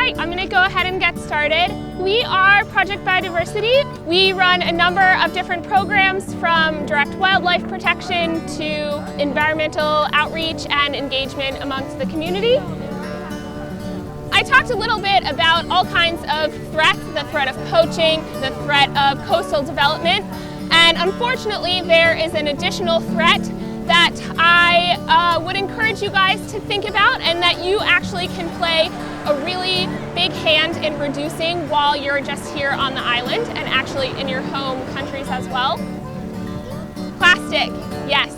right, I'm going to go ahead and get started. We are Project Biodiversity. We run a number of different programs from direct wildlife protection to environmental outreach and engagement amongst the community. I talked a little bit about all kinds of threats, the threat of poaching, the threat of coastal development, and unfortunately there is an additional threat that I would encourage you guys to think about and that you actually can play a really big hand in reducing while you're just here on the island and actually in your home countries as well. Plastic, yes.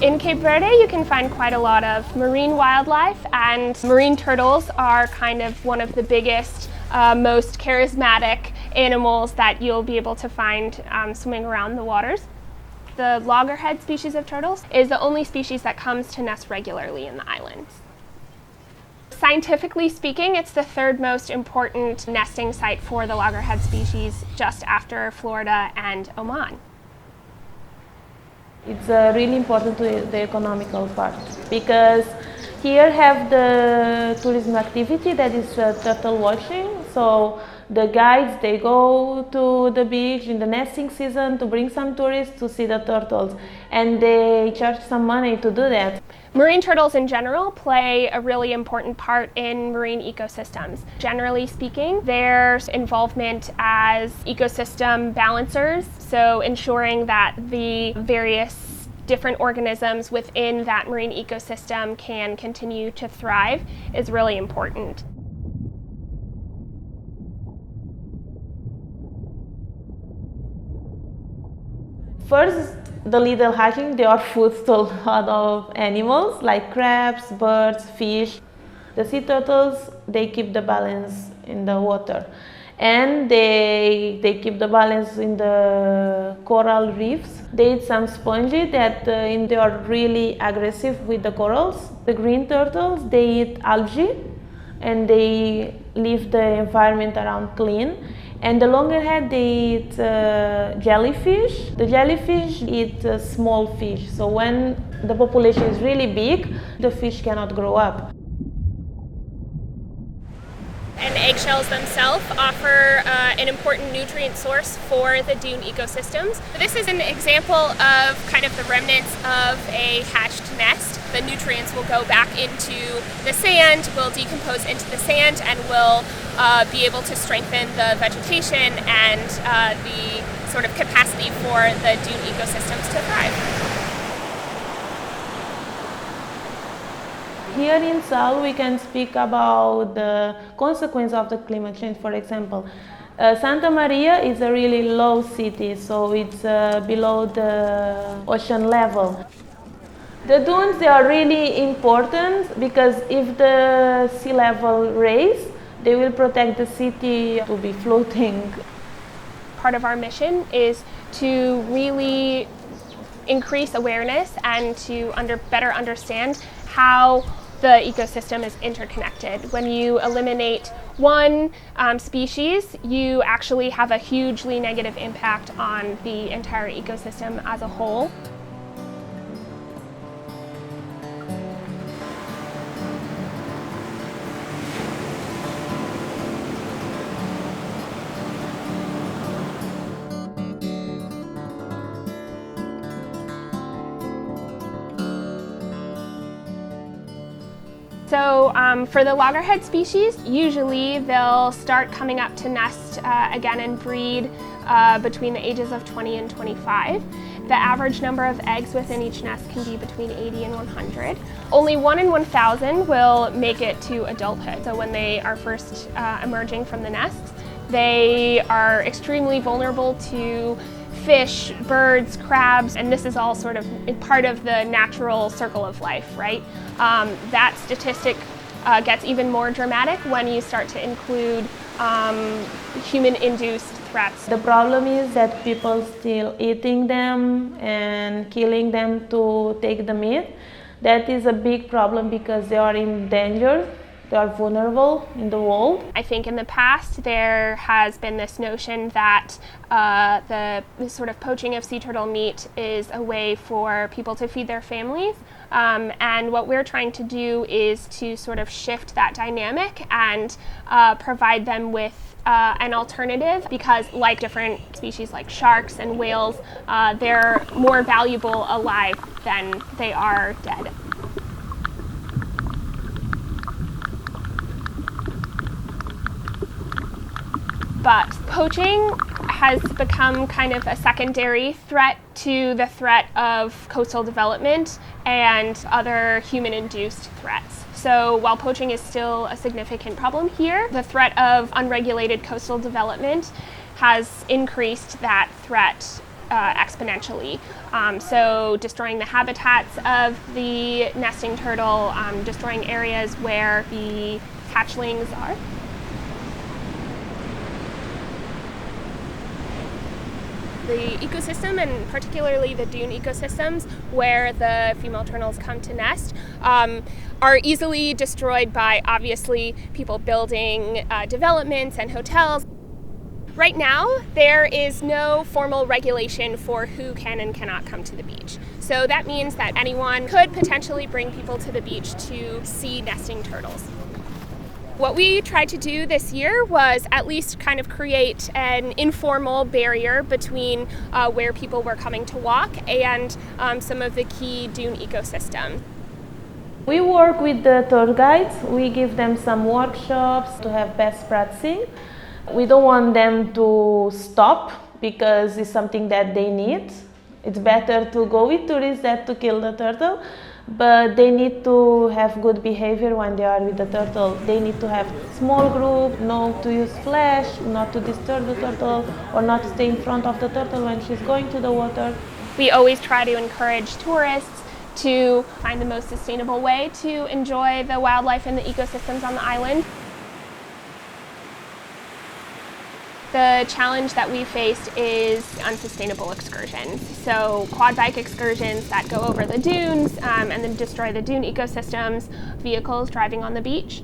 In Cape Verde, you can find quite a lot of marine wildlife, and marine turtles are kind of one of the biggest, most charismatic animals that you'll be able to find swimming around the waters. The loggerhead species of turtles is the only species that comes to nest regularly in the islands. Scientifically speaking, it's the third most important nesting site for the loggerhead species, just after Florida and Oman. It's really important to the economical part, because here have the tourism activity that is turtle watching. So the guides, they go to the beach in the nesting season to bring some tourists to see the turtles, and they charge some money to do that. Marine turtles in general play a really important part in marine ecosystems. Generally speaking, their involvement as ecosystem balancers, so ensuring that the various different organisms within that marine ecosystem can continue to thrive, is really important. First, the little hatching, they are food to a lot of animals like crabs, birds, fish. The sea turtles, they keep the balance in the water, and they keep the balance in the coral reefs. They eat some spongy that they are really aggressive with the corals. The green turtles, they eat algae and they leave the environment around clean. And the loggerhead, they eat jellyfish. The jellyfish eat small fish, so when the population is really big, the fish cannot grow up. And eggshells themselves offer an important nutrient source for the dune ecosystems. This is an example of kind of the remnants of a hatched nest. The nutrients will go back into the sand, will decompose into the sand, and will be able to strengthen the vegetation and the sort of capacity for the dune ecosystems to thrive. Here in Sal, we can speak about the consequence of the climate change. For example, Santa Maria is a really low city, so it's below the ocean level. The dunes, they are really important because if the sea level raises, they will protect the city to be floating. Part of our mission is to really increase awareness and to better understand how the ecosystem is interconnected. When you eliminate one species, you actually have a hugely negative impact on the entire ecosystem as a whole. So for the loggerhead species, usually they'll start coming up to nest again and breed between the ages of 20 and 25. The average number of eggs within each nest can be between 80 and 100. Only 1 in 1,000 will make it to adulthood. So when they are first emerging from the nests, they are extremely vulnerable to fish, birds, crabs, and this is all sort of part of the natural circle of life, right? That statistic gets even more dramatic when you start to include human-induced threats. The problem is that people still eating them and killing them to take the meat. That is a big problem because they are endangered. They are vulnerable in the world. I think in the past there has been this notion that the sort of poaching of sea turtle meat is a way for people to feed their families. And what we're trying to do is to sort of shift that dynamic and provide them with an alternative, because like different species like sharks and whales, they're more valuable alive than they are dead. But poaching has become kind of a secondary threat to the threat of coastal development and other human-induced threats. So while poaching is still a significant problem here, the threat of unregulated coastal development has increased that threat exponentially. So destroying the habitats of the nesting turtle, destroying areas where the hatchlings are. The ecosystem, and particularly the dune ecosystems where the female turtles come to nest, are easily destroyed by obviously people building developments and hotels. Right now, there is no formal regulation for who can and cannot come to the beach. So that means that anyone could potentially bring people to the beach to see nesting turtles. What we tried to do this year was at least kind of create an informal barrier between where people were coming to walk and some of the key dune ecosystems. We work with the tour guides. We give them some workshops to have best practicing. We don't want them to stop because it's something that they need. It's better to go with tourists than to kill the turtle. But they need to have good behavior when they are with the turtle. They need to have small group, not to use flash, not to disturb the turtle, or not to stay in front of the turtle when she's going to the water. We always try to encourage tourists to find the most sustainable way to enjoy the wildlife and the ecosystems on the island. The challenge that we faced is unsustainable excursions. So quad bike excursions that go over the dunes and then destroy the dune ecosystems, vehicles driving on the beach.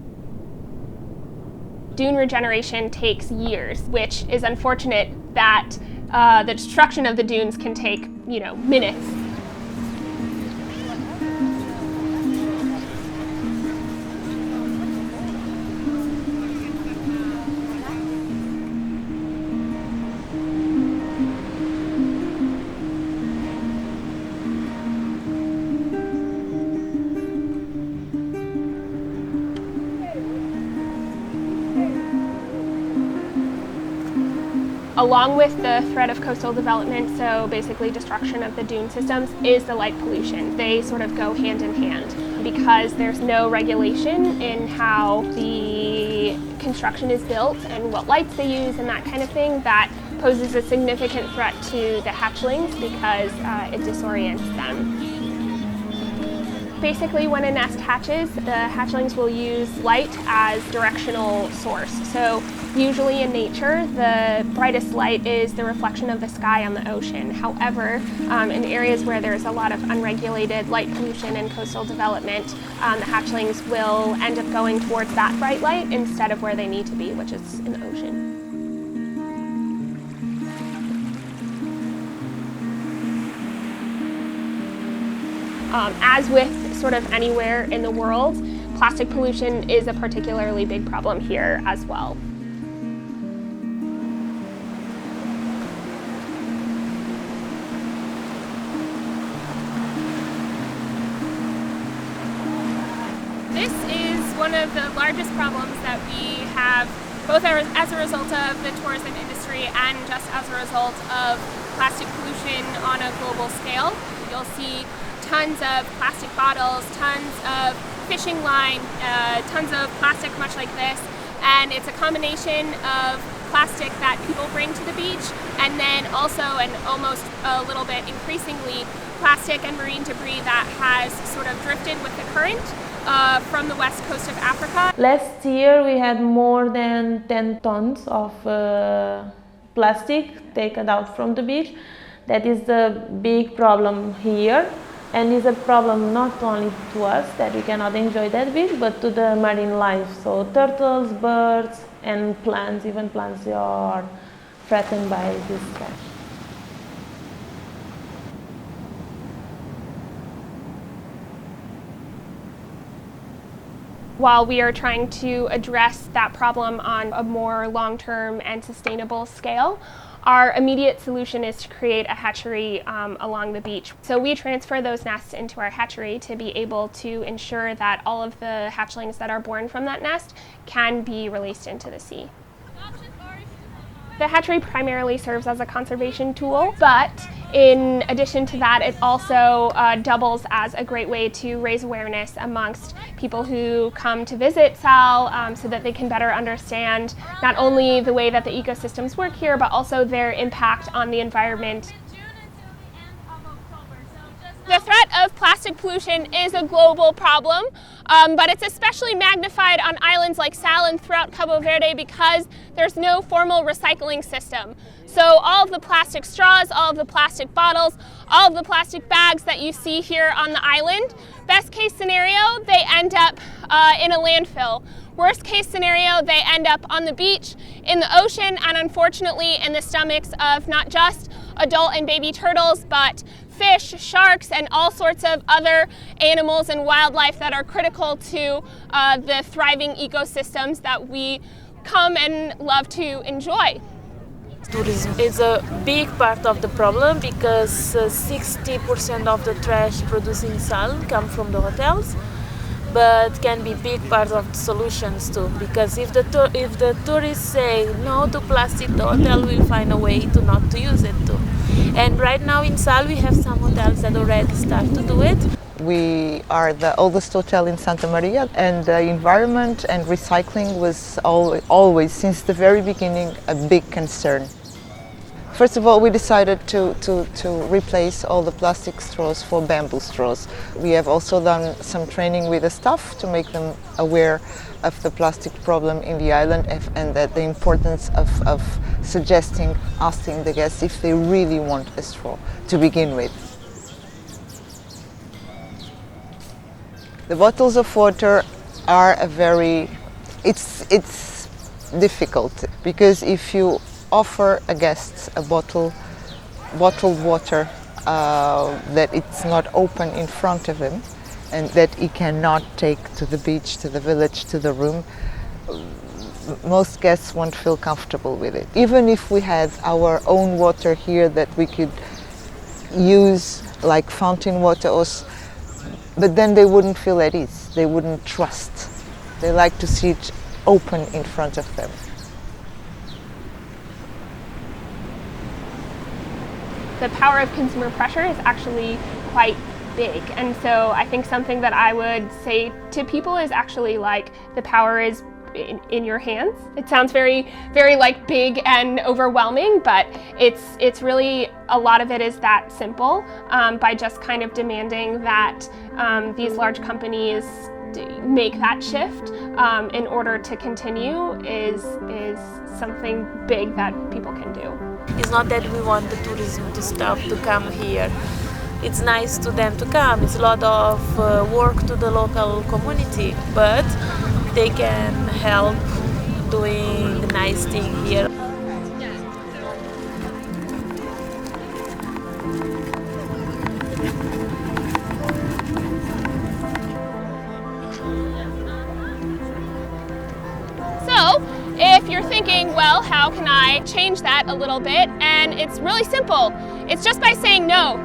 Dune regeneration takes years, which is unfortunate that the destruction of the dunes can take, minutes. Along with the threat of coastal development, so basically destruction of the dune systems, is the light pollution. They sort of go hand in hand because there's no regulation in how the construction is built and what lights they use and that kind of thing. That poses a significant threat to the hatchlings because it disorients them. Basically, when a nest hatches, the hatchlings will use light as directional source. So usually in nature, the brightest light is the reflection of the sky on the ocean. However, in areas where there's a lot of unregulated light pollution and coastal development, the hatchlings will end up going towards that bright light instead of where they need to be, which is in the ocean. As with sort of anywhere in the world, plastic pollution is a particularly big problem here as well. This is one of the largest problems that we have, both as a result of the tourism industry and just as a result of plastic pollution on a global scale. You'll see tons of plastic bottles, tons of fishing line, tons of plastic much like this, and it's a combination of plastic that people bring to the beach, and then also, and almost a little bit increasingly, plastic and marine debris that has sort of drifted with the current from the west coast of Africa. Last year we had more than 10 tons of plastic taken out from the beach. That is the big problem here. And it's a problem not only to us that we cannot enjoy that fish, but to the marine life. So turtles, birds, and plants, even plants are threatened by this trash. While we are trying to address that problem on a more long-term and sustainable scale, our immediate solution is to create a hatchery along the beach. So we transfer those nests into our hatchery to be able to ensure that all of the hatchlings that are born from that nest can be released into the sea. The hatchery primarily serves as a conservation tool, but in addition to that, it also doubles as a great way to raise awareness amongst people who come to visit Sal so that they can better understand not only the way that the ecosystems work here, but also their impact on the environment. The threat of plastic pollution is a global problem, but it's especially magnified on islands like Sal and throughout Cabo Verde because there's no formal recycling system. So all of the plastic straws, all of the plastic bottles, all of the plastic bags that you see here on the island, best case scenario, they end up in a landfill. Worst case scenario, they end up on the beach, in the ocean, and unfortunately in the stomachs of not just adult and baby turtles, but fish, sharks, and all sorts of other animals and wildlife that are critical to the thriving ecosystems that we come and love to enjoy. Tourism is a big part of the problem because 60% of the trash produced in Sal come from the hotels, but can be big part of the solutions too. Because if the tourists say no to plastic, the hotel will find a way to not to use it too. And right now in Sal we have some hotels that already start to do it. We are the oldest hotel in Santa Maria, and the environment and recycling was always, since the very beginning, a big concern. First of all, we decided to replace all the plastic straws for bamboo straws. We have also done some training with the staff to make them aware of the plastic problem in the island and that the importance of asking the guests if they really want a straw to begin with. The bottles of water are it's difficult because if you offer a guest a bottled water that it's not open in front of him and that he cannot take to the beach, to the village, to the room, most guests won't feel comfortable with it. Even if we had our own water here that we could use like fountain water, but then they wouldn't feel at ease, they wouldn't trust. They like to see it open in front of them. The power of consumer pressure is actually quite big, and so I think something that I would say to people is actually like the power is in your hands. It sounds very, very like big and overwhelming, but it's really, a lot of it is that simple by just kind of demanding that these large companies make that shift in order to continue is something big that people can do. It's not that we want the tourism to stop to come here. It's nice to them to come. It's a lot of work to the local community, but they can help doing a nice thing here. So, if you're thinking, well, how can I change that a little bit? And it's really simple. It's just by saying no.